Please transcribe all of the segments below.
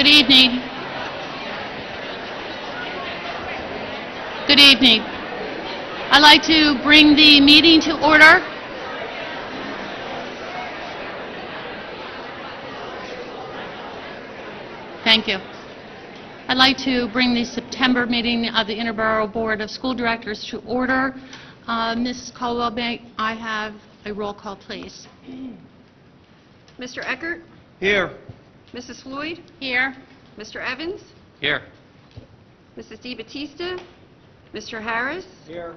Good evening. Good evening. I'd like to bring the meeting to order. Thank you. I'd like to bring the September meeting of the Interboro Board of School Directors to order. Ms. Caldwell, may I have a roll call, please? Mr. Eckert? Here. Mrs. Floyd? Here. Mr. Evans? Here. Mrs. DeBattista? Mr. Harris? Here.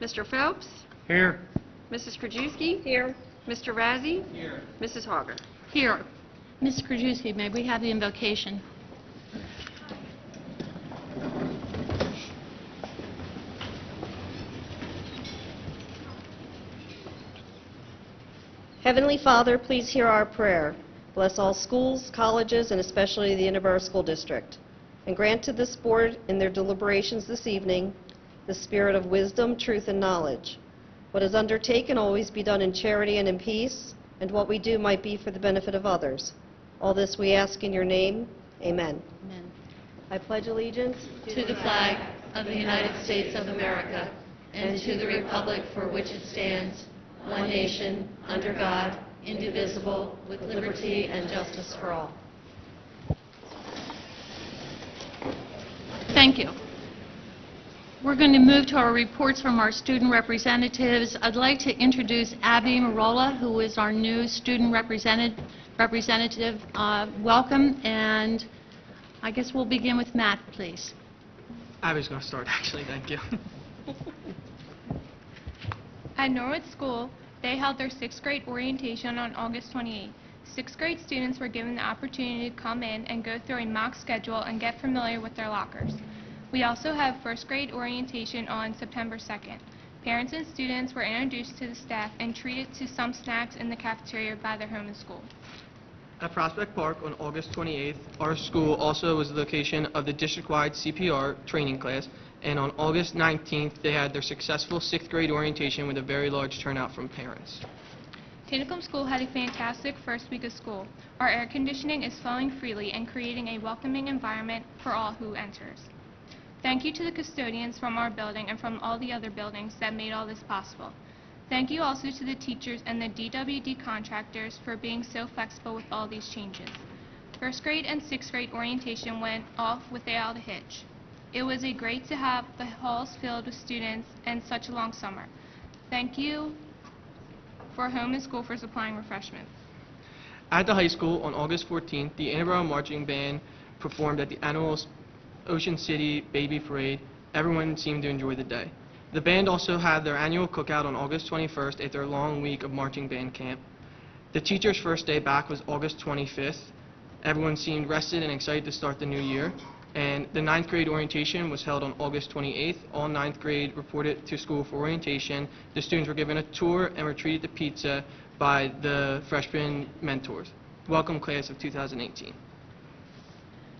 Mr. Phelps? Here. Mrs. Krajewski? Here. Mr. Razzie? Here. Mrs. Hauger? Here. Ms. Krajewski, may we have the invocation? Heavenly Father, please hear our prayer. Bless all schools, colleges, and especially the Interboro School District. And grant to this board in their deliberations this evening the spirit of wisdom, truth, and knowledge. What is undertaken always be done in charity and in peace, and what we do might be for the benefit of others. All this we ask in your name. Amen. Amen. I pledge allegiance To the flag of the United States of America and to the republic for which it stands, one nation, under God, indivisible, with liberty and justice for all. Thank you. We're going to move to our reports from our student representatives. I'd like to introduce Abby Marola, who is our new student representative. Welcome, and I guess we'll begin with Matt, please. Abby's going to start, actually. Thank you. At Norwood School, they held their 6th grade orientation on August 28th. 6th grade students were given the opportunity to come in and go through a mock schedule and get familiar with their lockers. We also have 1st grade orientation on September 2nd. Parents and students were introduced to the staff and treated to some snacks in the cafeteria by their home and school. At Prospect Park on August 28th, our school also was the location of the district-wide CPR training class, and on August 19th, they had their successful 6th grade orientation with a very large turnout from parents. Tinicum School had a fantastic first week of school. Our air conditioning is flowing freely and creating a welcoming environment for all who enters. Thank you to the custodians from our building and from all the other buildings that made all this possible. Thank you also to the teachers and the DWD contractors for being so flexible with all these changes. 1st grade and 6th grade orientation went off without a hitch. It was great to have the halls filled with students and such a long summer. Thank you for home and school for supplying refreshments. At the high school on August 14th, the Interboro Marching Band performed at the annual Ocean City Baby Parade. Everyone seemed to enjoy the day. The band also had their annual cookout on August 21st after a long week of marching band camp. The teacher's first day back was August 25th. Everyone seemed rested and excited to start the new year. And the 9th grade orientation was held on August 28th. All 9th grade reported to school for orientation. The students were given a tour and were treated to pizza by the freshman mentors. Welcome, class of 2018.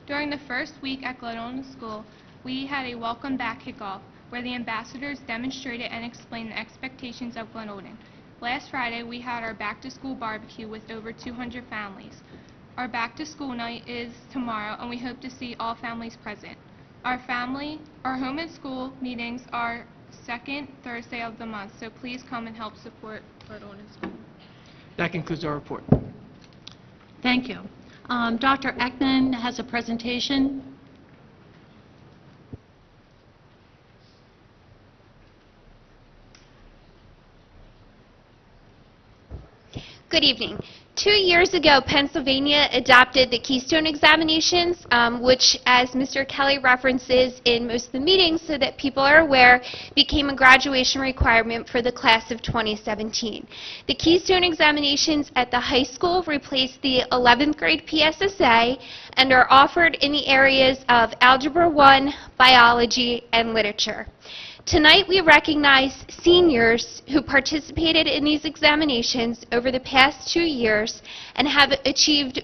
During the first week at Glenolden School, we had a welcome back kickoff where the ambassadors demonstrated and explained the expectations of Glenolden. Last Friday, we had our back-to-school barbecue with over 200 families. Our back-to-school night is tomorrow, and we hope to see all families present. Our home and school meetings are 2nd Thursday of the month, so please come and help support Glenolden School. That concludes our report. Thank you. Dr. Ekman has a presentation. Good evening. 2 years ago, Pennsylvania adopted the Keystone examinations, which, as Mr. Kelly references in most of the meetings so that people are aware, became a graduation requirement for the class of 2017. The Keystone examinations at the high school replaced the 11th grade PSSA and are offered in the areas of Algebra 1, Biology, and Literature. Tonight we recognize seniors who participated in these examinations over the past 2 years and have achieved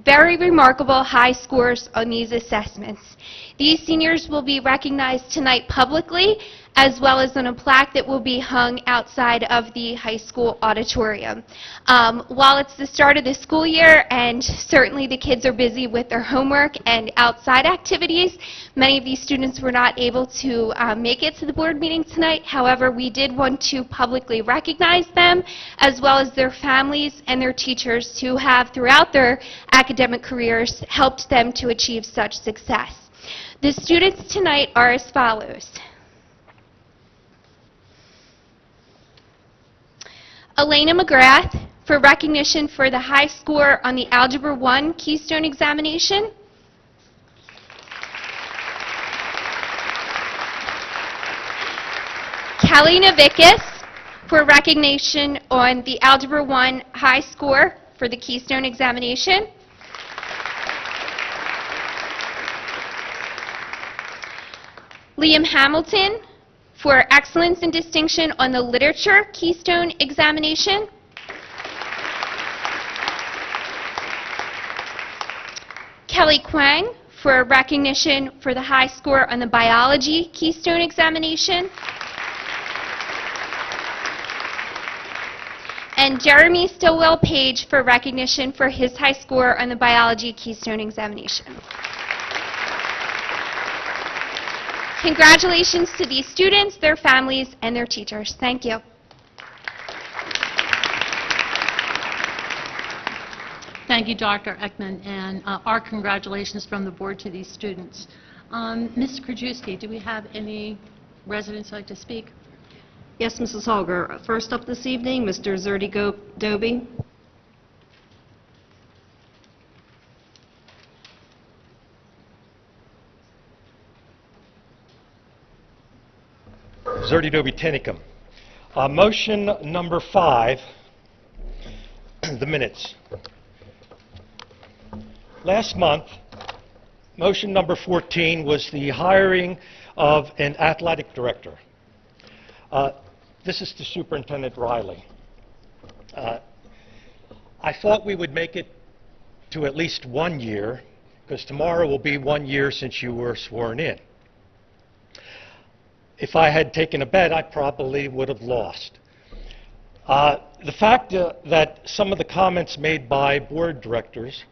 very remarkable high scores on these assessments. These seniors will be recognized tonight publicly as well as on a plaque that will be hung outside of the high school auditorium. While it's the start of the school year and certainly the kids are busy with their homework and outside activities, many of these students were not able to make it to the board meeting tonight. However, we did want to publicly recognize them, as well as their families and their teachers who have, throughout their academic careers, helped them to achieve such success. The students tonight are as follows. Elena McGrath, for recognition for the high score on the Algebra 1 Keystone examination. Kelly Navikas, for recognition on the Algebra 1 high score for the Keystone examination. Liam Hamilton, for excellence and distinction on the Literature Keystone examination. Kelly Kwang, for recognition for the high score on the Biology Keystone examination. And Jeremy Stillwell Page, for recognition for his high score on the Biology Keystone examination. Congratulations to these students, their families, and their teachers. Thank you. Thank you, Dr. Ekman, and our congratulations from the board to these students. Ms. Krajewski, do we have any residents who'd like to speak? Yes, Mrs. Holger. First up this evening, Mr. Zerdy Doby. Zerdy Doby Tinicum. Motion number 5, the minutes. Last month, motion number 14 was the hiring of an athletic director. This is to Superintendent Riley. I thought we would make it to at least 1 year, because tomorrow will be 1 year since you were sworn in. If I had taken a bet, I probably would have lost. The fact that some of the comments made by board directors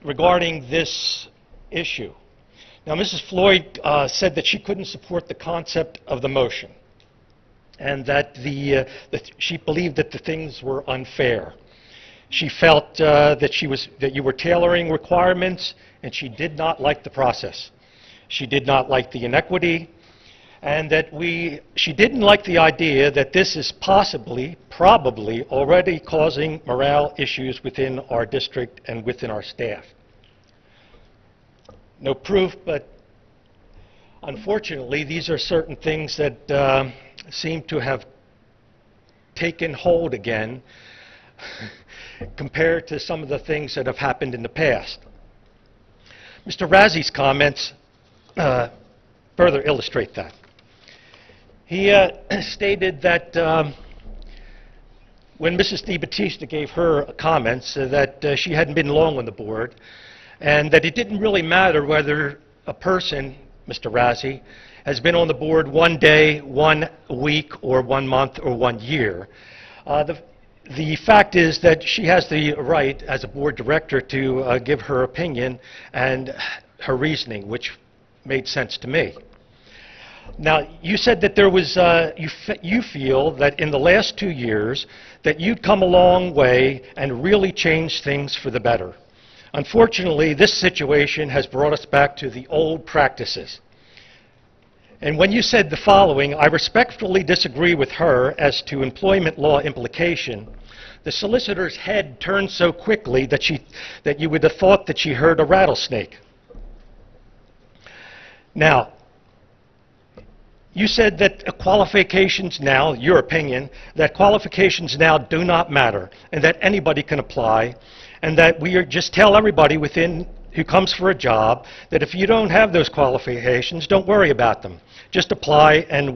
regarding this issue. Now, Mrs. Floyd said that she couldn't support the concept of the motion, and that she believed that the things were unfair. She felt that you were tailoring requirements, and she did not like the process. She did not like the inequity, and that she didn't like the idea that this is probably already causing morale issues within our district and within our staff. No proof, but unfortunately, these are certain things that seem to have taken hold again compared to some of the things that have happened in the past. Mr. Razzi's comments further illustrate that. He stated that when Mrs. DiBattista gave her comments that she hadn't been long on the board, and that it didn't really matter whether a person, Mr. Razzi, has been on the board 1 day, 1 week, or 1 month, or 1 year. The fact is that she has the right, as a board director, to give her opinion and her reasoning, which made sense to me. Now, you said that there was, you feel that in the last 2 years that you'd come a long way and really changed things for the better. Unfortunately, this situation has brought us back to the old practices. And when you said the following, I respectfully disagree with her as to employment law implication. The solicitor's head turned so quickly that you would have thought that she heard a rattlesnake. Now, you said that qualifications now, your opinion, that qualifications now do not matter and that anybody can apply, and that just tell everybody who comes for a job that if you don't have those qualifications, don't worry about them. Just apply, and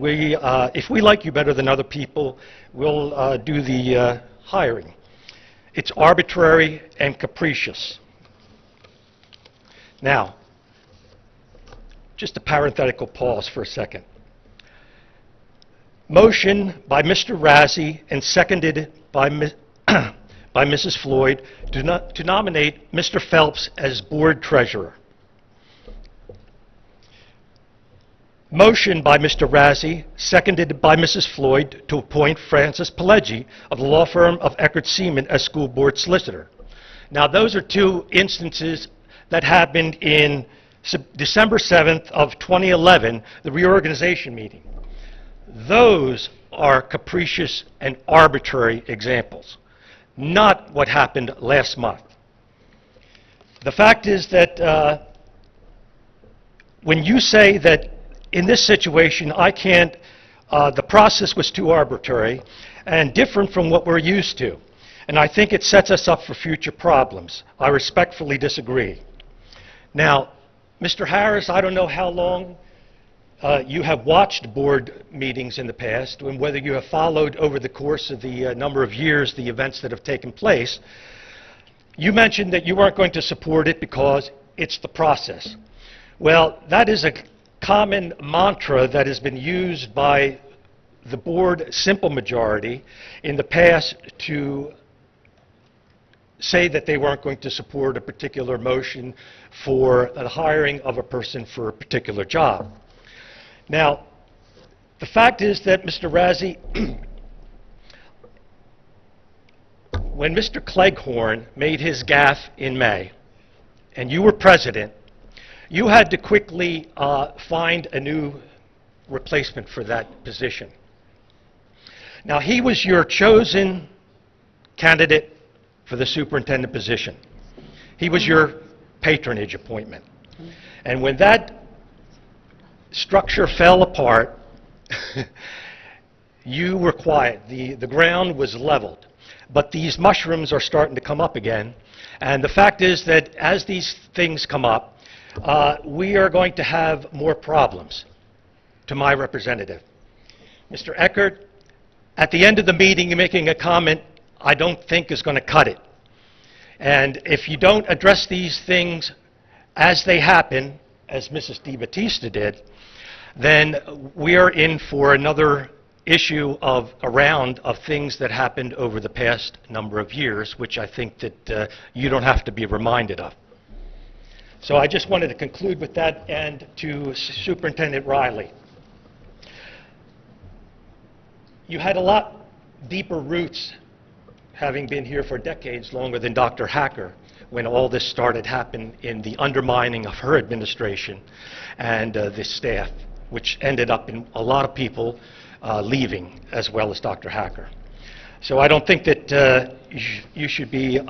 if we like you better than other people, we'll do the hiring. It's arbitrary and capricious. Now, just a parenthetical pause for a second. Motion by Mr. Razzi and seconded by by Mrs. Floyd to nominate Mr. Phelps as board treasurer. Motion by Mr. Razzi, seconded by Mrs. Floyd, to appoint Francis Pileggi of the law firm of Eckert Seaman as school board solicitor. Now, those are two instances that happened in December 7th of 2011, the reorganization meeting. Those are capricious and arbitrary examples, not what happened last month. The fact is that when you say that in this situation I can't, the process was too arbitrary and different from what we're used to, and I think it sets us up for future problems. I respectfully disagree. Now, Mr. Harris, I don't know how long you have watched board meetings in the past and whether you have followed over the course of the number of years the events that have taken place. You mentioned that you weren't going to support it because it's the process. Well, that is a common mantra that has been used by the board simple majority in the past to say that they weren't going to support a particular motion for the hiring of a person for a particular job. Now, the fact is that, Mr. Razzi, when Mr. Cleghorn made his gaffe in May, and you were president, you had to quickly find a new replacement for that position. Now, he was your chosen candidate for the superintendent position. He was your patronage appointment. And when that structure fell apart, you were quiet. The ground was leveled. But these mushrooms are starting to come up again. And the fact is that as these things come up, we are going to have more problems, to my representative. Mr. Eckert, at the end of the meeting, you're making a comment I don't think is going to cut it. And if you don't address these things as they happen, as Mrs. DiBattista did, then we are in for another issue of a round of things that happened over the past number of years, which I think that you don't have to be reminded of. So I just wanted to conclude with that, and to Superintendent Riley. You had a lot deeper roots, having been here for decades longer than Dr. Hacker, when all this started happening in the undermining of her administration and the staff, which ended up in a lot of people leaving, as well as Dr. Hacker. So I don't think that you should be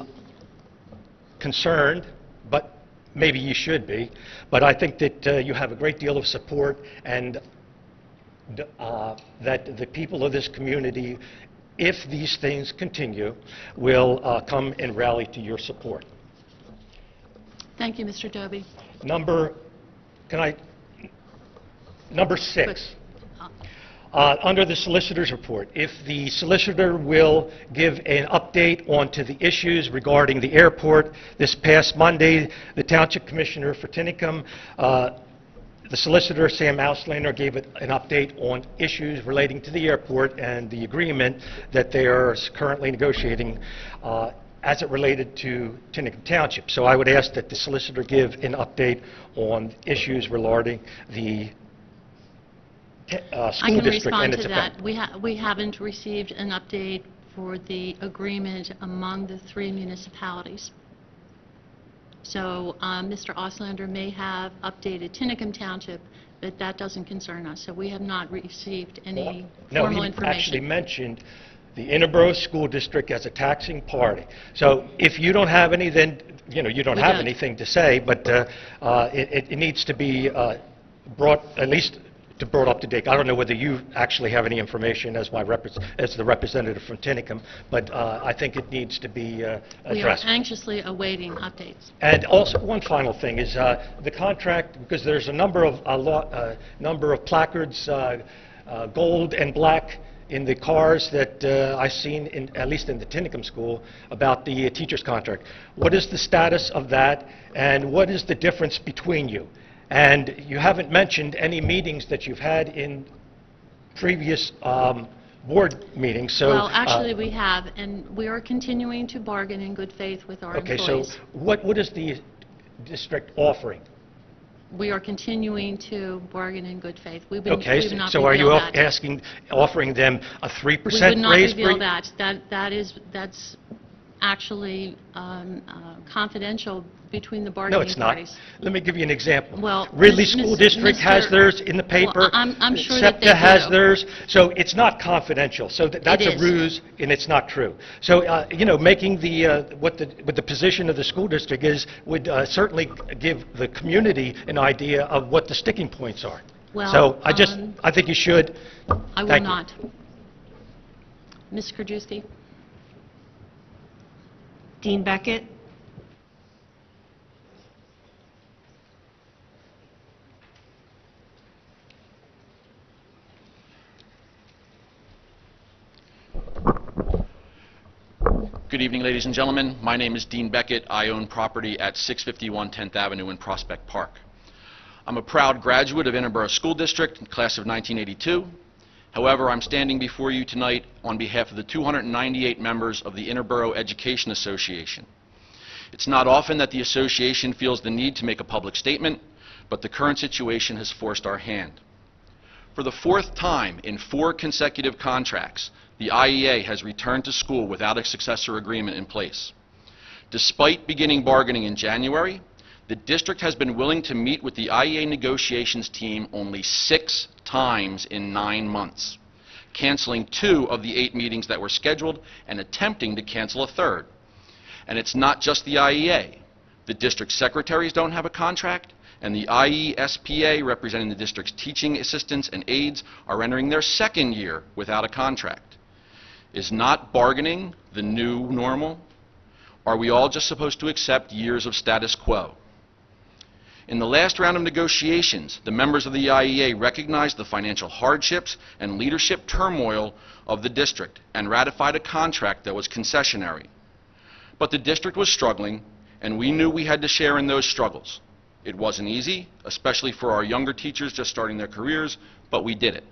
concerned, but maybe you should be. But I think that you have a great deal of support, and that the people of this community, if these things continue, will come and rally to your support. Thank you, Mr. Dobie. Number 6. Under the solicitor's report, if the solicitor will give an update onto the issues regarding the airport. This past Monday, the Township Commissioner for Tinicum, the solicitor, Sam Auslander, gave an update on issues relating to the airport and the agreement that they are currently negotiating as it related to Tinicum Township. So I would ask that the solicitor give an update on issues regarding the I school can district respond and its to that. effect. We haven't received an update for the agreement among the 3 municipalities. So Mr. Auslander may have updated Tinicum Township, but that doesn't concern us. So we have not received any formal No, he actually information. mentioned the Interboro School District as a taxing party. So if you don't have any, then, you know, you don't We have don't. anything to say, but it needs to be brought, at least to brought up to date. I don't know whether you actually have any information as as the representative from Tinicum, but I think it needs to be We are addressed. anxiously awaiting updates. And also, one final thing is the contract, because there's a number of placards, gold and black, in the cars that I've seen, at least in the Tinicum school, about the teacher's contract. What is the status of that, and what is the difference between you? And you haven't mentioned any meetings that you've had in previous board meetings, so... Well, actually, we have, and we are continuing to bargain in good faith with our Okay, so employees. what is the district offering? We are continuing to bargain in good faith. We've Okay, not so are you revealed that. offering them a 3% We raise? would not for- reveal that. That's actually confidential between the No, bargaining it's not. parties. Let me give you an example. Well, Ridley Miss- School Miss- District has Mr. theirs in the paper. Well, I'm sure that they SEPTA has do. theirs, so it's not confidential. So that's a is. ruse, and it's not true. So, making what the position of the school district is would certainly give the community an idea of what the sticking points are. Well, So I think you should. I will Thank you. not. Ms. Krajewski? Dean Beckett. Good evening, ladies and gentlemen. My name is Dean Beckett. I own property at 651 10th Avenue in Prospect Park. I'm a proud graduate of Interboro School District, class of 1982. However, I'm standing before you tonight on behalf of the 298 members of the Interboro Education Association. It's not often that the association feels the need to make a public statement, but the current situation has forced our hand. For the fourth time in 4 consecutive contracts, the IEA has returned to school without a successor agreement in place. Despite beginning bargaining in January, the district has been willing to meet with the IEA negotiations team only 6 times in 9 months, canceling 2 of the 8 meetings that were scheduled and attempting to cancel a third. And it's not just the IEA. The district secretaries don't have a contract, and the IESPA, representing the district's teaching assistants and aides, are entering their 2nd year without a contract. Is not bargaining the new normal? Are we all just supposed to accept years of status quo? In the last round of negotiations, the members of the IEA recognized the financial hardships and leadership turmoil of the district and ratified a contract that was concessionary. But the district was struggling, and we knew we had to share in those struggles. It wasn't easy, especially for our younger teachers just starting their careers, but we did it.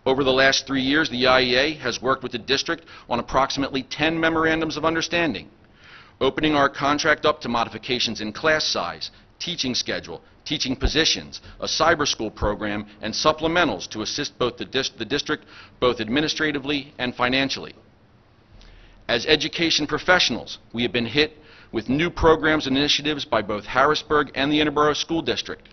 Over the last 3 years, the IEA has worked with the district on approximately 10 memorandums of understanding, opening our contract up to modifications in class size, teaching schedule, teaching positions, a cyber school program, and supplementals to assist both the district both administratively and financially. As education professionals, we have been hit with new programs and initiatives by both Harrisburg and the Interboro School District.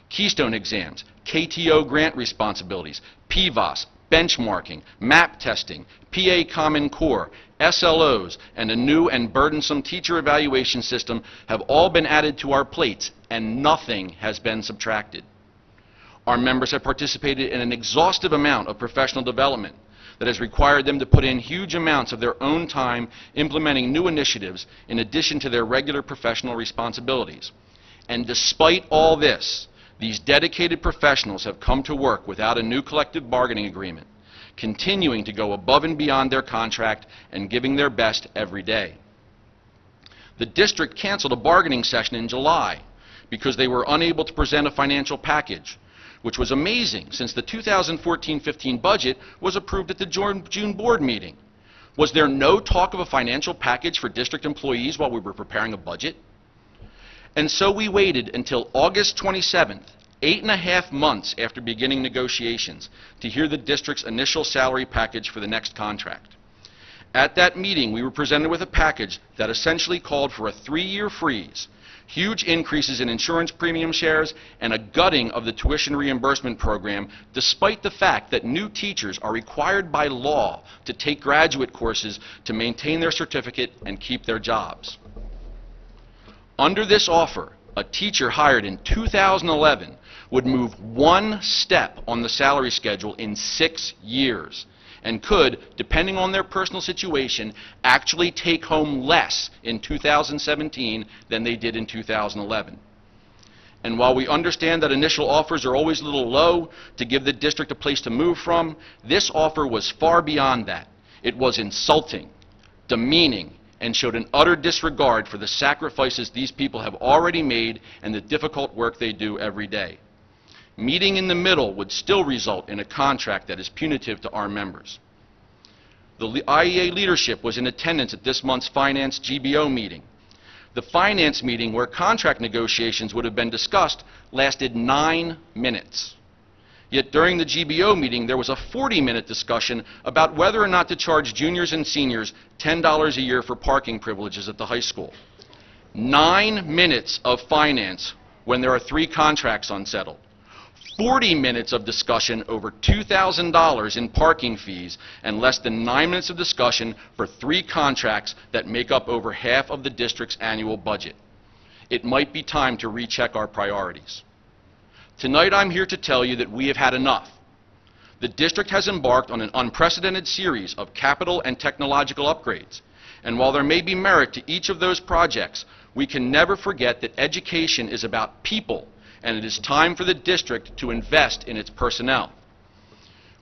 Keystone exams, KTO grant responsibilities, PVOS, benchmarking, MAP testing, PA Common Core, SLOs, and a new and burdensome teacher evaluation system have all been added to our plates, and nothing has been subtracted. Our members have participated in an exhaustive amount of professional development that has required them to put in huge amounts of their own time implementing new initiatives in addition to their regular professional responsibilities. And despite all this, these dedicated professionals have come to work without a new collective bargaining agreement, continuing to go above and beyond their contract and giving their best every day. The district canceled a bargaining session in July because they were unable to present a financial package, which was amazing since the 2014-15 budget was approved at the June board meeting. Was there no talk of a financial package for district employees while we were preparing a budget? And so we waited until August 27th, 8.5 months after beginning negotiations, to hear the district's initial salary package for the next contract. At that meeting, we were presented with a package that essentially called for a 3-year freeze, huge increases in insurance premium shares, and a gutting of the tuition reimbursement program, despite the fact that new teachers are required by law to take graduate courses to maintain their certificate and keep their jobs. Under this offer, a teacher hired in 2011 would move 1 step on the salary schedule in 6 years and could, depending on their personal situation, actually take home less in 2017 than they did in 2011. And while we understand that initial offers are always a little low to give the district a place to move from, this offer was far beyond that. It was insulting, demeaning, and showed an utter disregard for the sacrifices these people have already made and the difficult work they do every day. Meeting in the middle would still result in a contract that is punitive to our members. The IEA leadership was in attendance at this month's Finance GBO meeting. The finance meeting, where contract negotiations would have been discussed, lasted 9 minutes. Yet during the GBO meeting, there was a 40-minute discussion about whether or not to charge juniors and seniors $10 a year for parking privileges at the high school. 9 minutes of finance when there are 3 contracts unsettled. 40 minutes of discussion over $2,000 in parking fees, and less than 9 minutes of discussion for 3 contracts that make up over half of the district's annual budget. It might be time to recheck our priorities. Tonight I'm here to tell you that we have had enough. The district has embarked on an unprecedented series of capital and technological upgrades. And while there may be merit to each of those projects, we can never forget that education is about people, and it is time for the district to invest in its personnel.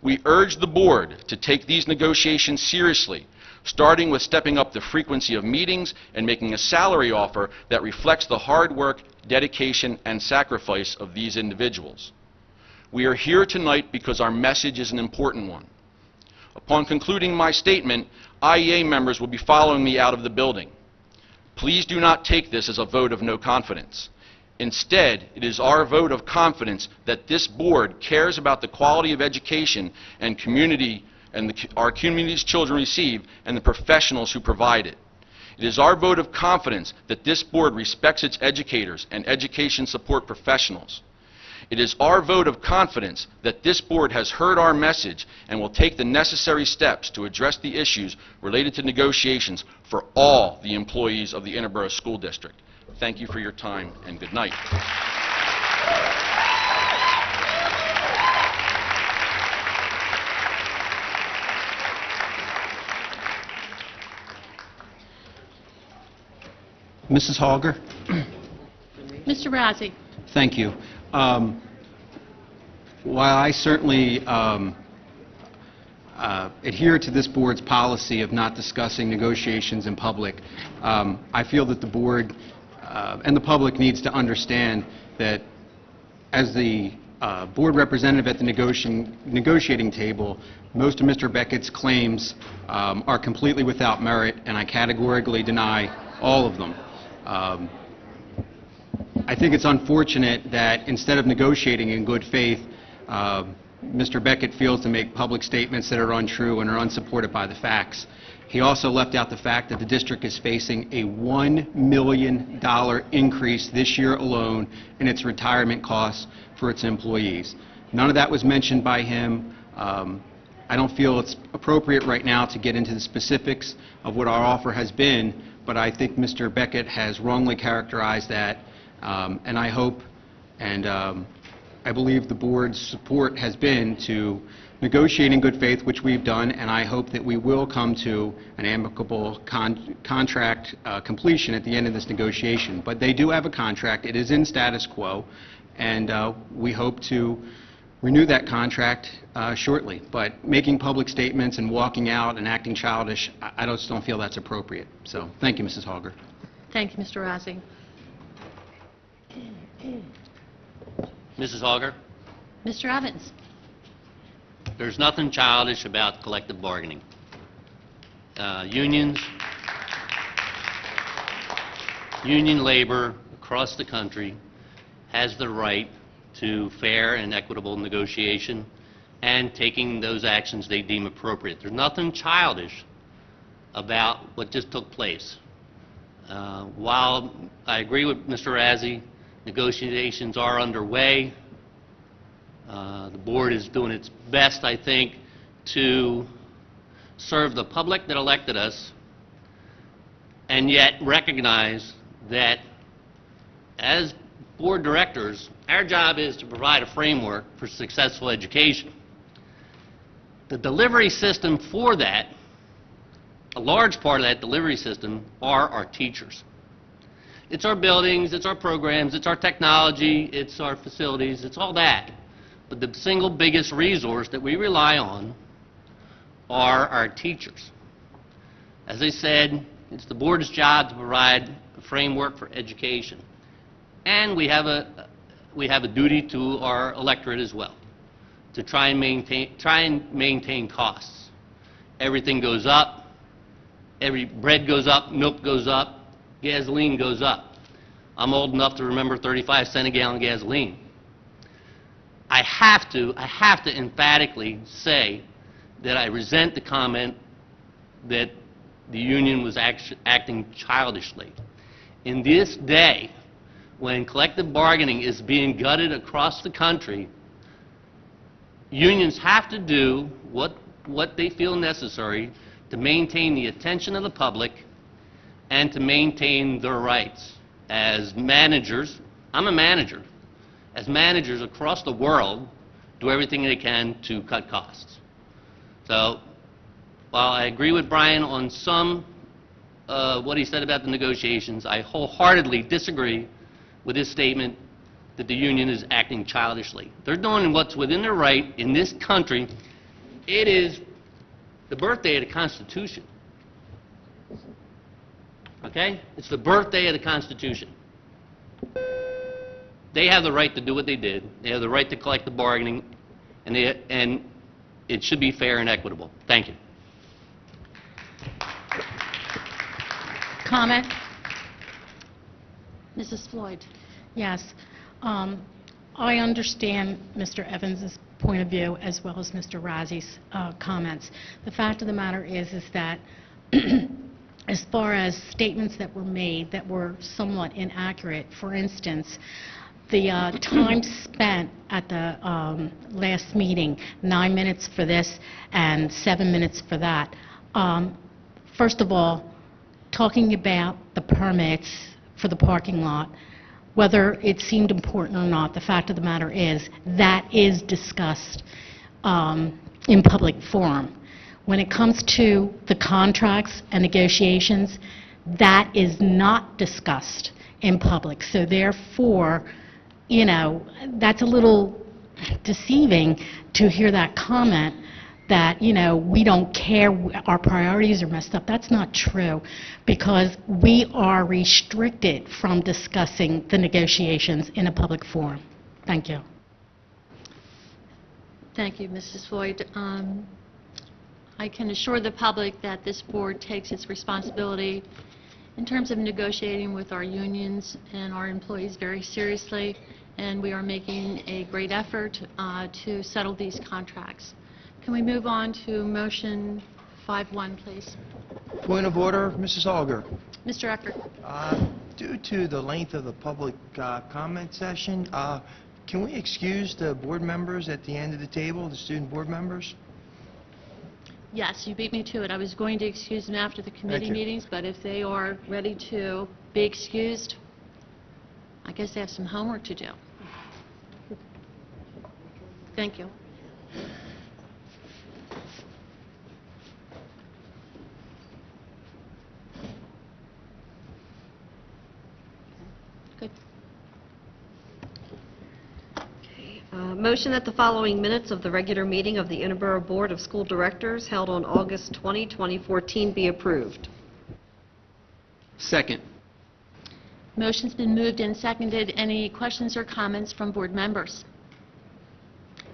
We urge the board to take these negotiations seriously, starting with stepping up the frequency of meetings and making a salary offer that reflects the hard work, dedication, and sacrifice of these individuals. We are here tonight because our message is an important one. Upon concluding my statement, IEA members will be following me out of the building. Please do not take this as a vote of no confidence. Instead, it is our vote of confidence that this board cares about the quality of education and community our community's children receive and the professionals who provide it. It is our vote of confidence that this board respects its educators and education support professionals. It is our vote of confidence that this board has heard our message and will take the necessary steps to address the issues related to negotiations for all the employees of the Interboro School District. Thank you for your time, and good night. Mrs. Hauger? Mr. Razzi. Thank you. While I certainly adhere to this board's policy of not discussing negotiations in public, I feel that the board and the public needs to understand that as the board representative at the negotiating table, most of Mr. Beckett's claims are completely without merit, and I categorically deny all of them. I think it's unfortunate that instead of negotiating in good faith, Mr. Beckett feels to make public statements that are untrue and are unsupported by the facts. He also left out the fact that the district is facing a $1 million increase this year alone in its retirement costs for its employees. None of that was mentioned by him. I don't feel it's appropriate right now to get into the specifics of what our offer has been, but I think Mr. Beckett has wrongly characterized that, and I hope and I believe the board's support has been to negotiate in good faith, which we've done, and I hope that we will come to an amicable contract completion at the end of this negotiation. But they do have a contract. It is in status quo, and we hope to renew that contract shortly. But making public statements and walking out and acting childish, I just don't feel that's appropriate. So thank you, Mrs. Hauger. Thank you, Mr. Razzi. Mrs. Hauger, Mr. Evans. there's nothing childish about collective bargaining. Union labor across the country has the right to fair and equitable negotiation and taking those actions they deem appropriate. There's nothing childish about what just took place. While I agree with Mr. Razzi, negotiations are underway. The board is doing its best, I think, to serve the public that elected us, and yet recognize that as board directors, our job is to provide a framework for successful education. The delivery system for that, a large part of that delivery system, are our teachers. It's our buildings, it's our programs, it's our technology, it's our facilities, it's all that. But the single biggest resource that we rely on are our teachers. As I said, it's the board's job to provide a framework for education. And we have a we have a duty to our electorate as well, to try and maintain costs. Everything goes up, every bread goes up, milk goes up, gasoline goes up. I'm old enough to remember 35-cent a gallon gasoline. I have to emphatically say that I resent the comment that the union was acting childishly. In this day, when collective bargaining is being gutted across the country, unions have to do what they feel necessary to maintain the attention of the public and to maintain their rights. As managers, I'm a manager. As managers across the world, do everything they can to cut costs. So, while I agree with Brian on some what he said about the negotiations, I wholeheartely disagree with his statement that the union is acting childishly. They're doing what's within their right in this country. It is the birthday of the Constitution. Okay? It's the birthday of the Constitution. They have the right to do what they did. They have the right to collect the bargaining, and it should be fair and equitable. Thank you. Comment? Mrs. Floyd. Yes. I understand Mr. Evans' point of view as well as Mr. Razzie's comments. The fact of the matter is that as far as statements that were made that were somewhat inaccurate, for instance, the time spent at the last meeting, 9 minutes for this and 7 minutes for that. First of all, talking about the permits for the parking lot, whether it seemed important or not, the fact of the matter is that is discussed in public forum. When it comes to the contracts and negotiations, that is not discussed in public. So therefore, you know, that's a little deceiving to hear that comment that, you know, we don't care, our priorities are messed up. That's not true, because we are restricted from discussing the negotiations in a public forum. Thank you. Thank you, Mrs. Floyd. I can assure the public that this board takes its responsibility in terms of negotiating with our unions and our employees very seriously, and we are making a great effort to settle these contracts. Can we move on to motion 5-1, please? Point of order, Mrs. Auger. Mr. Eckert. Due to the length of the public comment session, can we excuse the board members at the end of the table, the student board members? Yes, you beat me to it. I was going to excuse them after the committee meetings, but if they are ready to be excused, I guess they have some homework to do. Thank you. Good. Motion that the following minutes of the regular meeting of the Interboro Board of School Directors held on August 20, 2014 be approved. Second. Motion's been moved and seconded. Any questions or comments from board members?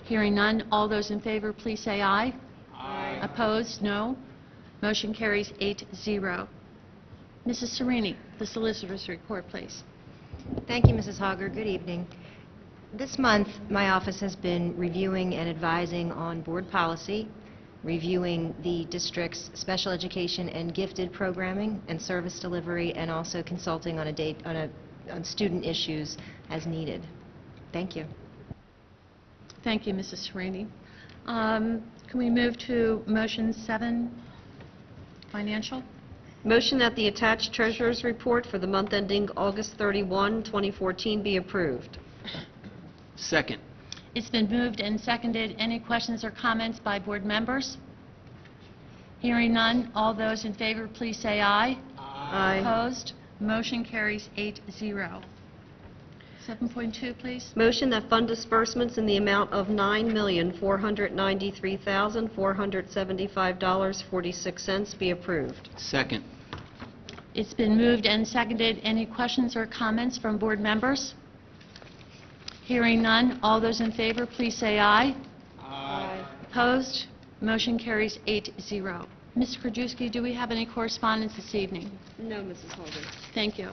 Hearing none, all those in favor, please say aye. Aye. Opposed, no. Motion carries 8-0. Mrs. Serini, the solicitor's report, please. Thank you, Mrs. Hogger. Good evening. This month, my office has been reviewing and advising on board policy, reviewing the district's special education and gifted programming and service delivery, and also consulting on student issues as needed. Thank you. Thank you, Mrs. Serini. Can we move to motion 7, financial? Motion that the attached treasurer's report for the month ending August 31, 2014 be approved. Second. It's been moved and seconded. Any questions or comments by board members? Hearing none, all those in favor, please say aye. Aye. Opposed? Motion carries 8-0. 7.2, please. Motion that fund disbursements in the amount of $9,493,475.46 be approved. Second. It's been moved and seconded. Any questions or comments from board members? Hearing none, all those in favor, please say aye. Opposed? Motion carries 8-0. Ms. Krajewski, do we have any correspondence this evening? No, Mrs. Holden. Thank you.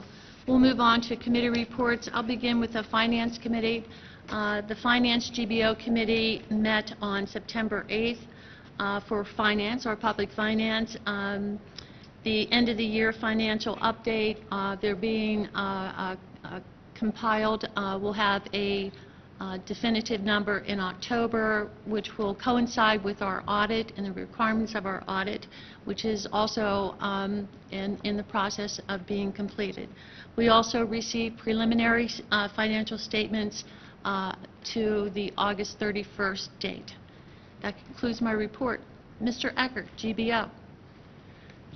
We'll move on to committee reports. I'll begin with the Finance Committee. The Finance GBO Committee met on September 8th for finance, or public finance. The end-of-the-year financial update, they're being compiled. We'll have a definitive number in October, which will coincide with our audit and the requirements of our audit, which is also in the process of being completed. We also received preliminary financial statements to the August 31st date. That concludes my report. Mr. Eckert, GBO.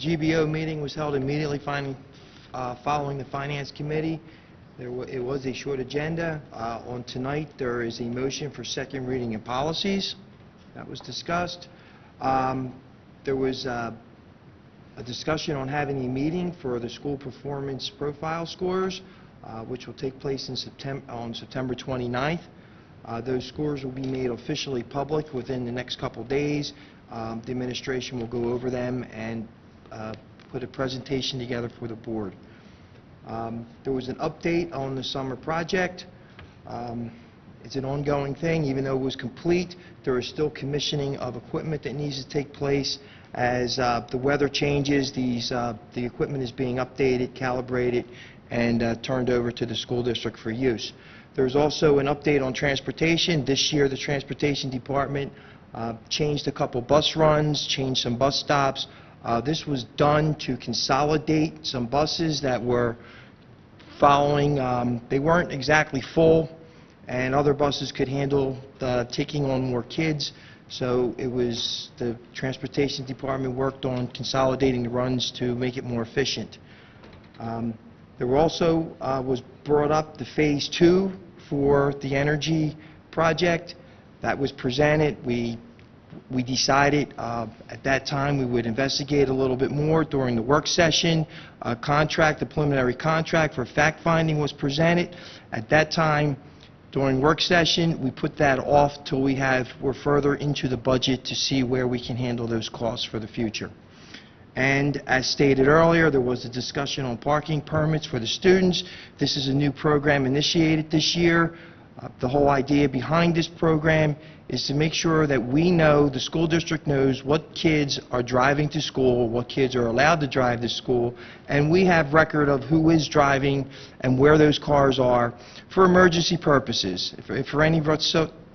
GBO meeting was held immediately following the Finance Committee. It was a short agenda. On tonight, there is a motion for second reading and policies. That was discussed. There was a discussion on having a meeting for the school performance profile scores, which will take place on September 29th. Those scores will be made officially public within the next couple days. The administration will go over them and put a presentation together for the board. There was an update on the summer project. It's an ongoing thing. Even though it was complete, there is still commissioning of equipment that needs to take place. As the weather changes, the equipment is being updated, calibrated, and turned over to the school district for use. There's also an update on transportation. This year, the Transportation Department changed a couple bus runs, changed some bus stops. This was done to consolidate some buses that were following, they weren't exactly full, and other buses could handle taking on more kids. So it was the Transportation Department worked on consolidating the runs to make it more efficient. There were also was brought up the Phase 2 for the energy project. That was presented. We decided at that time we would investigate a little bit more during the work session. A preliminary contract for fact-finding was presented. At that time, during work session, we put that off till we're further into the budget to see where we can handle those costs for the future. And as stated earlier, there was a discussion on parking permits for the students. This is a new program initiated this year. The whole idea behind this program is to make sure that we know, the school district knows what kids are driving to school, what kids are allowed to drive to school, and we have record of who is driving and where those cars are for emergency purposes. If for any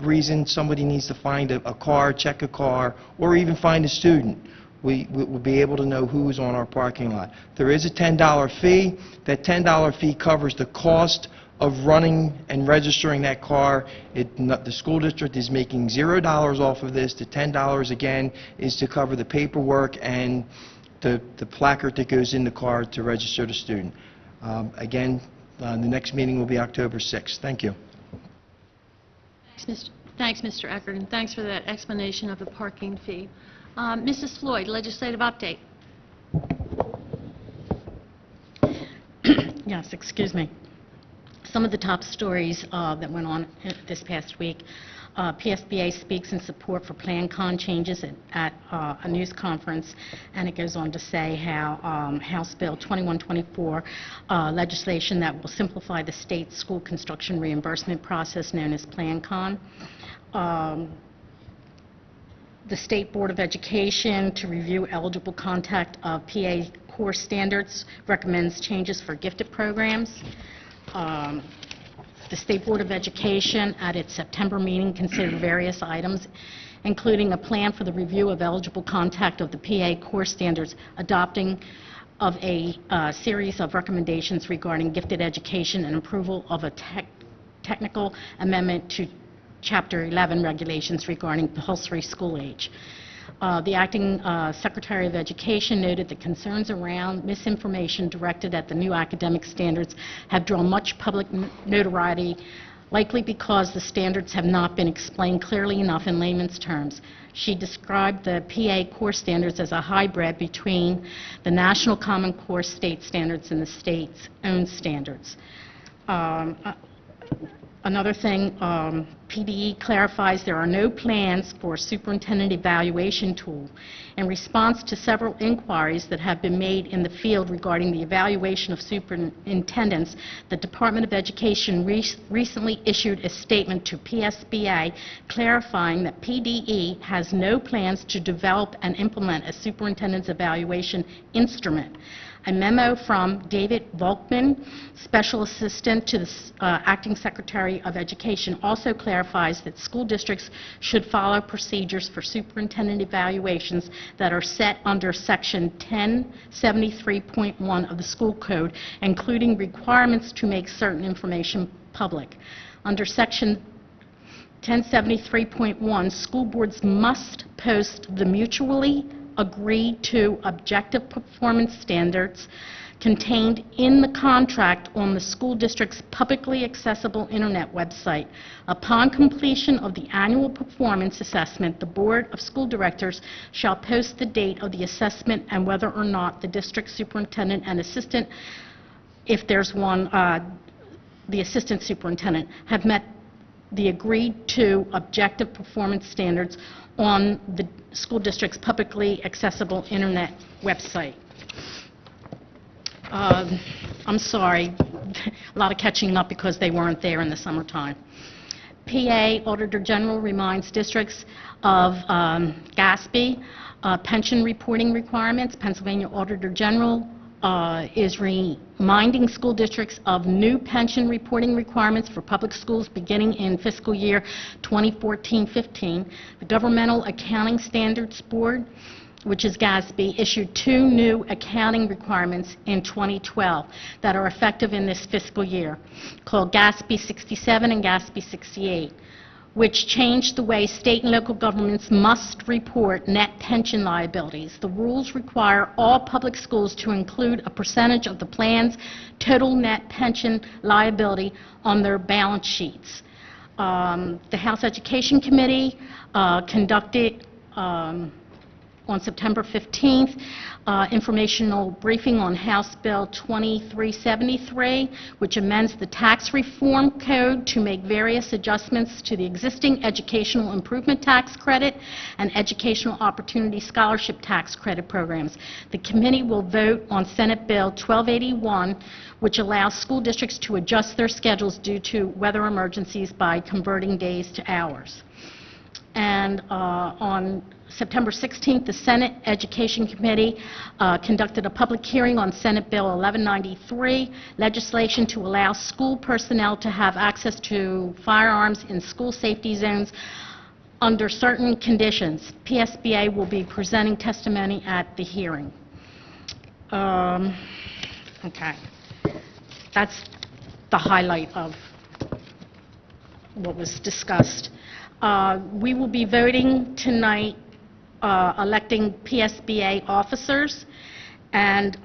reason somebody needs to find a car, check a car, or even find a student, we will be able to know who is on our parking lot. There is a $10 fee. That $10 fee covers the cost of running and registering that car. The school district is making $0 off of this. The $10, again, is to cover the paperwork and the placard that goes in the car to register the student. Again, the next meeting will be October 6th. Thank you. Thanks, Mr. Eckert, and thanks for that explanation of the parking fee. Mrs. Floyd, legislative update. Yes, excuse me. Some of the top stories that went on this past week. PSBA speaks in support for PlanCon changes at a news conference, and it goes on to say how House Bill 2124, legislation that will simplify the state school construction reimbursement process known as PlanCon. The State Board of Education to review eligible content of PA core standards recommends changes for gifted programs. The State Board of Education, at its September meeting, considered various items, including a plan for the review of eligible content of the PA core standards, adopting of a series of recommendations regarding gifted education, and approval of a technical amendment to Chapter 11 regulations regarding compulsory school age. The Acting Secretary of Education noted that concerns around misinformation directed at the new academic standards have drawn much public notoriety, likely because the standards have not been explained clearly enough in layman's terms. She described the PA core standards as a hybrid between the National Common Core state standards and the state's own standards. Another thing, PDE clarifies there are no plans for a superintendent evaluation tool. In response to several inquiries that have been made in the field regarding the evaluation of superintendents, the Department of Education recently issued a statement to PSBA clarifying that PDE has no plans to develop and implement a superintendent's evaluation instrument. A memo from David Volkman, Special Assistant to the Acting Secretary of Education, also clarifies that school districts should follow procedures for superintendent evaluations that are set under Section 1073.1 of the School Code, including requirements to make certain information public. Under Section 1073.1, school boards must post the mutually agreed to objective performance standards contained in the contract on the school district's publicly accessible internet website. Upon completion of the annual performance assessment, the Board of School Directors shall post the date of the assessment and whether or not the district superintendent and assistant, if there's one, the assistant superintendent, have met the agreed-to objective performance standards on the school district's publicly accessible internet website. I'm sorry, a lot of catching up because they weren't there in the summertime. PA Auditor General reminds districts of GASB pension reporting requirements. Pennsylvania Auditor General is reminding school districts of new pension reporting requirements for public schools beginning in fiscal year 2014-15. The Governmental Accounting Standards Board, which is GASB, issued 2 new accounting requirements in 2012 that are effective in this fiscal year, called GASB 67 and GASB 68. Which changed the way state and local governments must report net pension liabilities. The rules require all public schools to include a percentage of the plan's total net pension liability on their balance sheets. The House Education Committee conducted on September 15th, informational briefing on House Bill 2373, which amends the tax reform code to make various adjustments to the existing educational improvement tax credit and educational opportunity scholarship tax credit programs. The committee will vote on Senate Bill 1281, which allows school districts to adjust their schedules due to weather emergencies by converting days to hours. And on September 16th, the Senate Education Committee conducted a public hearing on Senate Bill 1193, legislation to allow school personnel to have access to firearms in school safety zones under certain conditions. PSBA will be presenting testimony at the hearing. Okay. That's the highlight of what was discussed. We will be voting tonight, electing PSBA officers, and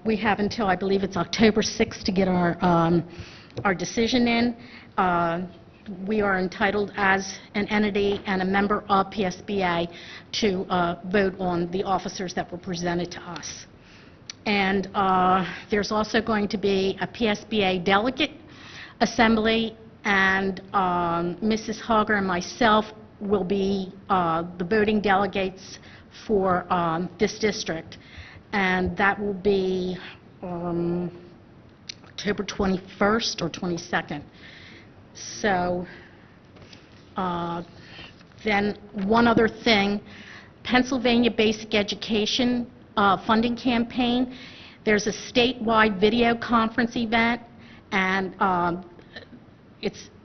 we have until, I believe it's October 6th, to get our decision in. We are entitled as an entity and a member of PSBA to vote on the officers that were presented to us. And there's also going to be a PSBA delegate assembly, and Mrs. Hogger and myself will be the voting delegates for this district, and that will be October 21st or 22nd. So then one other thing, Pennsylvania Basic Education funding campaign. There's a statewide video conference event, and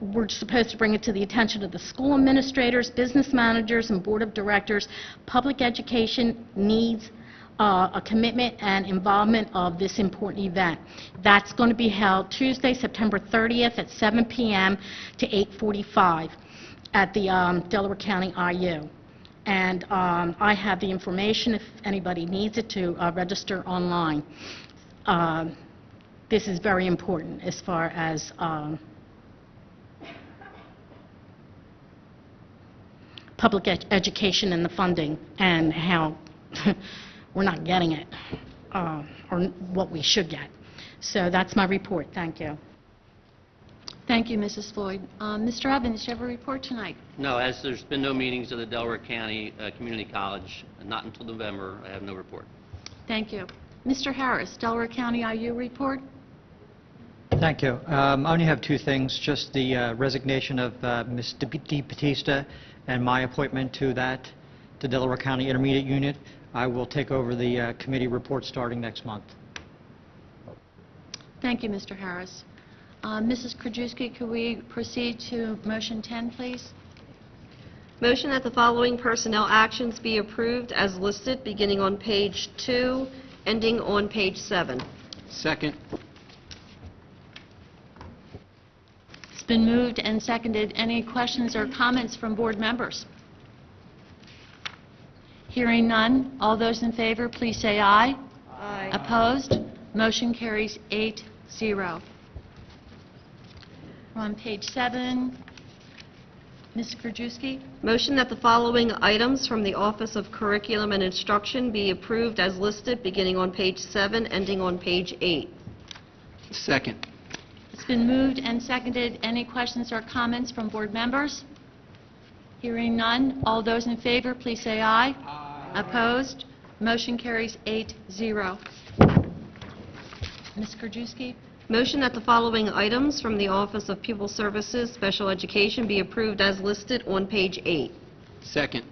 we're supposed to bring it to the attention of the school administrators, business managers, and board of directors. Public education needs a commitment and involvement of this important event. That's going to be held Tuesday, September 30th at 7 p.m. to 8:45 at the Delaware County IU. And I have the information if anybody needs it to register online. This is very important as far as public education and the funding and how we're not getting it, or what we should get. So that's my report. Thank you. Thank you, Mrs. Floyd. Mr. Evans, do you have a report tonight? No, as there's been no meetings of the Delaware County Community College, not until November, I have no report. Thank you. Mr. Harris, Delaware County IU report? Thank you. I only have two things, just the resignation of Ms. Batista and my appointment to Delaware County Intermediate Unit. I will take over the committee report starting next month. Thank you, Mr. Harris. Mrs. Krajewski, could we proceed to motion 10, please? Motion that the following personnel actions be approved as listed, beginning on page 2, ending on page 7. Second. It's been moved and seconded. Any questions or comments from board members? Hearing none. All those in favor, please say aye. Aye. Opposed? Motion carries 8-0. We're on page 7. Ms. Krajewski? Motion that the following items from the Office of Curriculum and Instruction be approved as listed, beginning on page 7, ending on page 8. Second. It's been moved and seconded. Any questions or comments from board members? Hearing none. All those in favor, please say aye. Aye. Opposed? Motion carries 8-0. Ms. Krajewski? Motion that the following items from the Office of Pupil Services, Special Education be approved as listed on page 8. Second.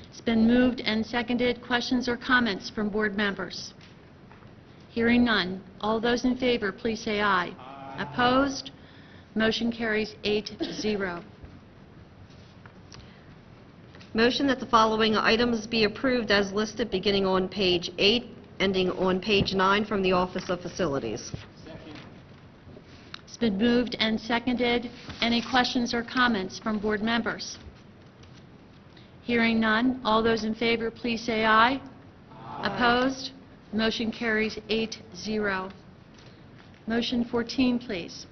It's been moved and seconded. Questions or comments from board members? Hearing none. All those in favor, please say aye. Aye. Opposed? Motion carries 8-0. Motion that the following items be approved as listed, beginning on page 8, ending on page 9 from the Office of Facilities. It's been moved and seconded. Any questions or comments from board members? Hearing none. All those in favor, please say aye. Aye. Opposed? Motion carries 8-0. Motion 14, please.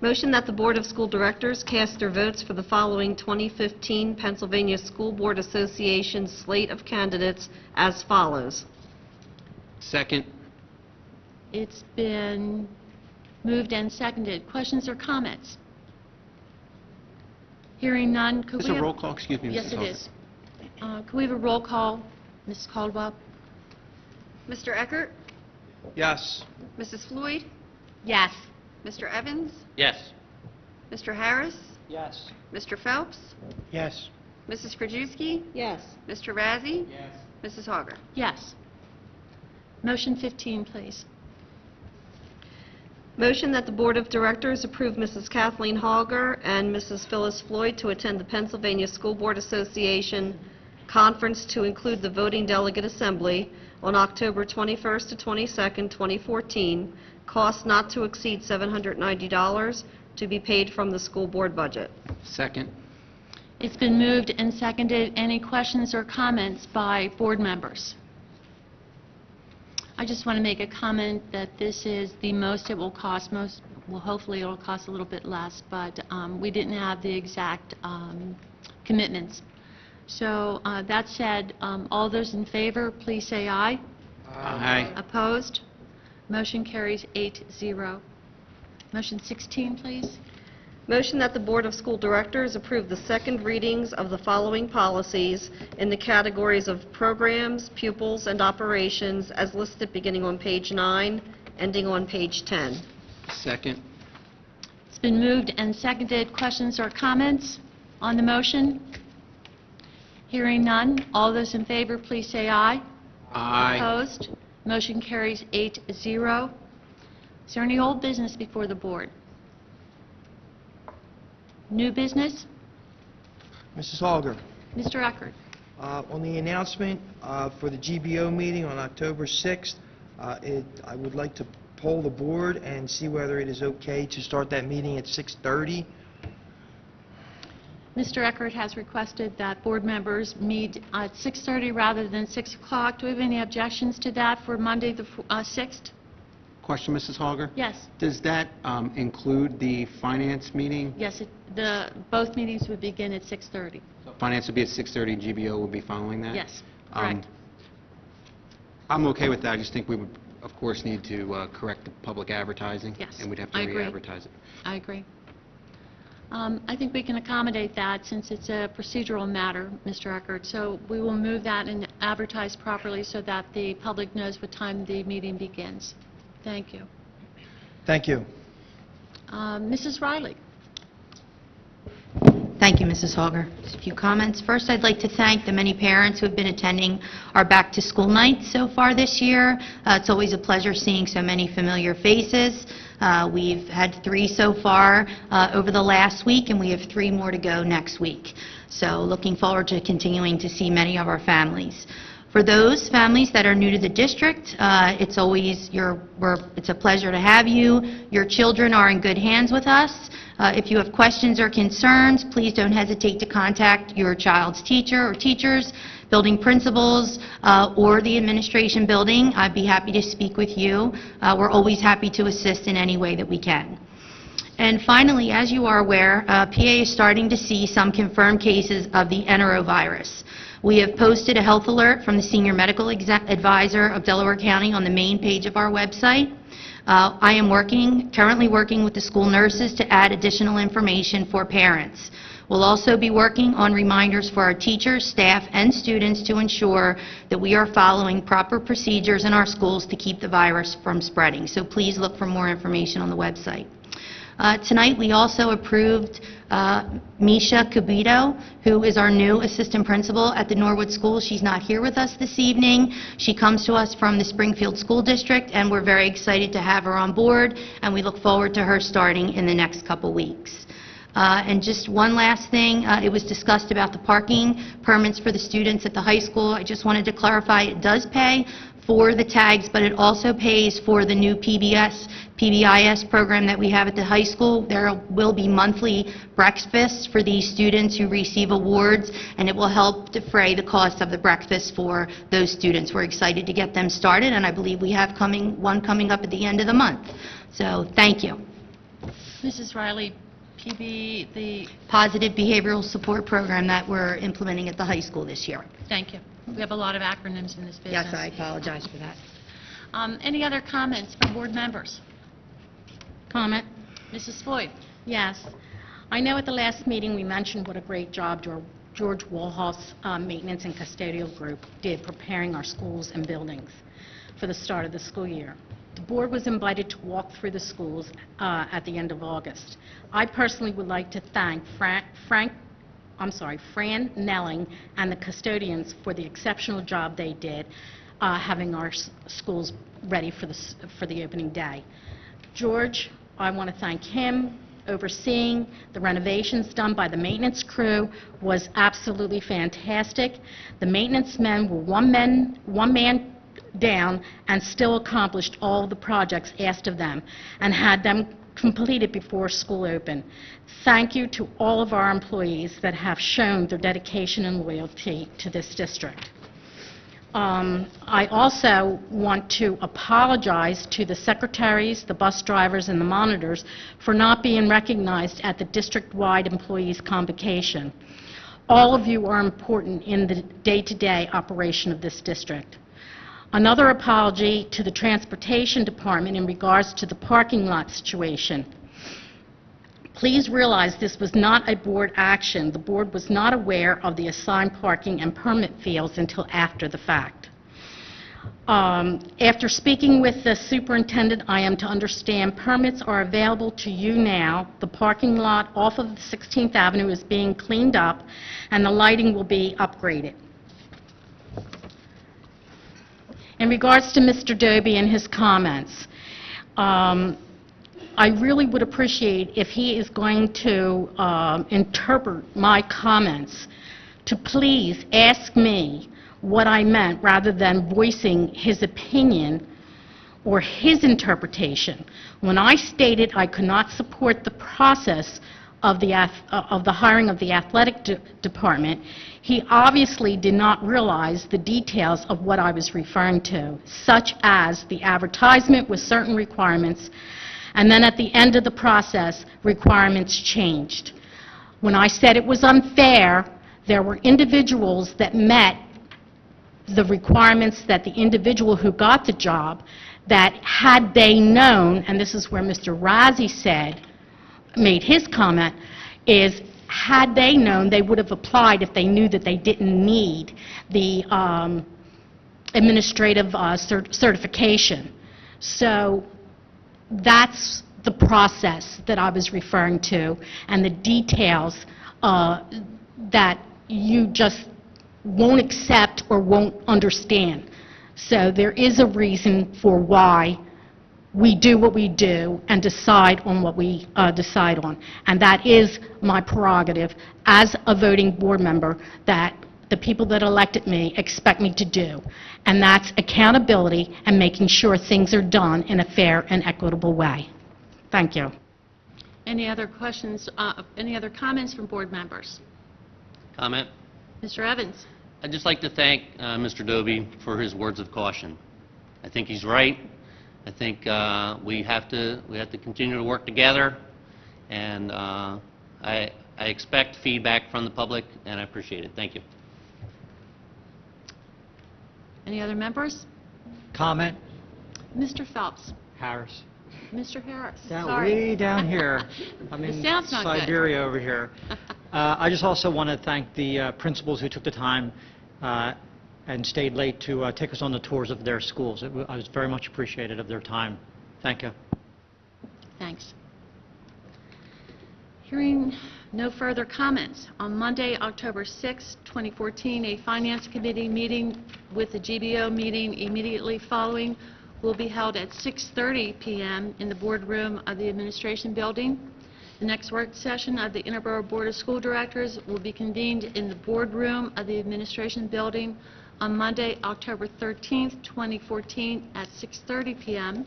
Motion that the Board of School Directors cast their votes for the following 2015 Pennsylvania School Board Association slate of candidates as follows. Second. It's been moved and seconded. Questions or comments? Hearing none. Could Is we this a have... roll call? Excuse me, Mrs. Yes, it Hawker. is. Could we have a roll call? Mrs. Caldwell? Mr. Eckert? Yes. Mrs. Floyd? Yes. Mr. Evans? Yes. Mr. Harris? Yes. Mr. Phelps? Yes. Mrs. Krajewski? Yes. Mr. Razzi? Yes. Mrs. Hager? Yes. Motion 15, please. Motion that the Board of Directors approve Mrs. Kathleen Hauger and Mrs. Phyllis Floyd to attend the Pennsylvania School Board Association Conference to include the voting delegate assembly on October 21st to 22nd, 2014, cost not to exceed $790, to be paid from the school board budget. Second. It's been moved and seconded. Any questions or comments by board members? I just want to make a comment that this is the most it will cost. Hopefully it will cost a little bit less, but we didn't have the exact commitments. So that said, all those in favor, please say aye. Aye. Opposed? Motion carries 8-0. Motion 16, please. Motion that the Board of School Directors approve the second readings of the following policies in the categories of programs, pupils, and operations as listed beginning on page 9, ending on page 10. Second. It's been moved and seconded. Questions or comments on the motion? Hearing none. All those in favor, please say aye. Aye. Opposed? Motion carries 8-0. Is there any old business before the board? New business? Mrs. Hauger, Mr. Eckert. on the announcement for the GBO meeting on October 6th, I would like to poll the board and see whether it is okay to start that meeting at 6:30. Mr. Eckert has requested that board members meet at 6:30 rather than 6 o'clock. Do we have any objections to that for Monday, the 6th? Question, Mrs. Hauger? Yes. Does that include the finance meeting? Yes, both meetings would begin at 6:30. Finance would be at 6:30, GBO would be following that? Yes, correct. I'm okay with that. I just think we would of course, need to correct the public advertising. Yes, And we'd have to I agree. re-advertise it. I agree. I think we can accommodate that since it's a procedural matter, Mr. Eckert. So we will move that and advertise properly so that the public knows what time the meeting begins. Thank you. Thank you. Mrs. Riley? Thank you, Mrs. Hauger. Just a few comments. First, I'd like to thank the many parents who have been attending our back-to-school nights so far this year. It's always a pleasure seeing so many familiar faces. We've had 3 so far over the last week, and we have 3 more to go next week. So looking forward to continuing to see many of our families. For those families that are new to the district, it's a pleasure to have you. Your children are in good hands with us. If you have questions or concerns, please don't hesitate to contact your child's teacher or teachers, building principals, or the administration building. I'd be happy to speak with you. We're always happy to assist in any way that we can. And finally, as you are aware, PA is starting to see some confirmed cases of the enterovirus. We have posted a health alert from the Senior Medical Advisor of Delaware County on the main page of our website. I am currently working with the school nurses to add additional information for parents. We'll also be working on reminders for our teachers, staff, and students to ensure that we are following proper procedures in our schools to keep the virus from spreading. So please look for more information on the website. Tonight, we also approved Misha Cabito, who is our new assistant principal at the Norwood School. She's not here with us this evening. She comes to us from the Springfield School District, and we're very excited to have her on board, and we look forward to her starting in the next couple weeks. And just one last thing, it was discussed about the parking permits for the students at the high school. I just wanted to clarify, it does pay for the tags, but it also pays for the new PBIS program that we have at the high school. There will be monthly breakfasts for these students who receive awards, and it will help defray the cost of the breakfast for those students. We're excited to get them started, and I believe we have one coming up at the end of the month. So thank you. Mrs. Riley, the... Positive Behavioral Support Program that we're implementing at the high school this year. Thank you. We have a lot of acronyms in this business. Yes, I apologize for that. Any other comments from board members? Comment? Mrs. Floyd? Yes. I know at the last meeting we mentioned what a great job George Walhoff's maintenance and custodial group did preparing our schools and buildings for the start of the school year. The board was invited to walk through the schools at the end of August. I personally would like to thank Fran Nelling and the custodians for the exceptional job they did having our schools ready for the opening day. George, I want to thank him. Overseeing the renovations done by the maintenance crew was absolutely fantastic. The maintenance men were one man down and still accomplished all of the projects asked of them and had them completed before school opened. Thank you to all of our employees that have shown their dedication and loyalty to this district. I also want to apologize to the secretaries, the bus drivers, and the monitors for not being recognized at the district-wide employees' convocation. All of you are important in the day-to-day operation of this district. Another apology to the Transportation Department in regards to the parking lot situation. Please realize this was not a board action. The board was not aware of the assigned parking and permit fields until after the fact. After speaking with the superintendent, I am to understand permits are available to you now. The parking lot off of 16th Avenue is being cleaned up, and the lighting will be upgraded. In regards to Mr. Doby and his comments, I really would appreciate if he is going to interpret my comments to please ask me what I meant rather than voicing his opinion or his interpretation. When I stated I could not support the process of the hiring of the athletic department, he obviously did not realize the details of what I was referring to, such as the advertisement with certain requirements, and then at the end of the process, requirements changed. When I said it was unfair, there were individuals that met the requirements that the individual who got the job that had they known, and this is where Mr. Razi made his comment, is had they known, they would have applied if they knew that they didn't need the administrative certification. So that's the process that I was referring to, and the details that you just won't accept or won't understand. So there is a reason for why we do what we do and decide on what we decide on. And that is my prerogative as a voting board member that the people that elected me expect me to do. And that's accountability and making sure things are done in a fair and equitable way. Thank you. Any other questions, any other comments from board members? Comment? Mr. Evans? I'd just like to thank Mr. Dobie for his words of caution. I think he's right. I think we have to continue to work together, and I expect feedback from the public, and I appreciate it. Thank you. Any other members? Comment? Mr. Phelps? Harris. Mr. Harris? Down, Sorry. way down here. I'm The in sound's not good. Siberia over here. I just also want to thank the principals who took the time and stayed late to take us on the tours of their schools. I was very much appreciative of their time. Thank you. Thanks. Hearing no further comments, on Monday, October 6, 2014, a Finance Committee meeting with the GBO meeting immediately following will be held at 6:30 p.m. in the boardroom of the Administration Building. The next work session of the Interboro Board of School Directors will be convened in the boardroom of the Administration Building on Monday, October 13, 2014, at 6:30 p.m.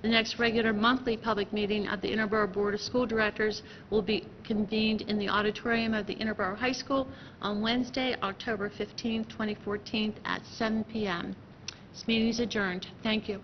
The next regular monthly public meeting of the Interboro Board of School Directors will be convened in the auditorium of the Interboro High School on Wednesday, October 15, 2014, at 7 p.m. This meeting is adjourned. Thank you.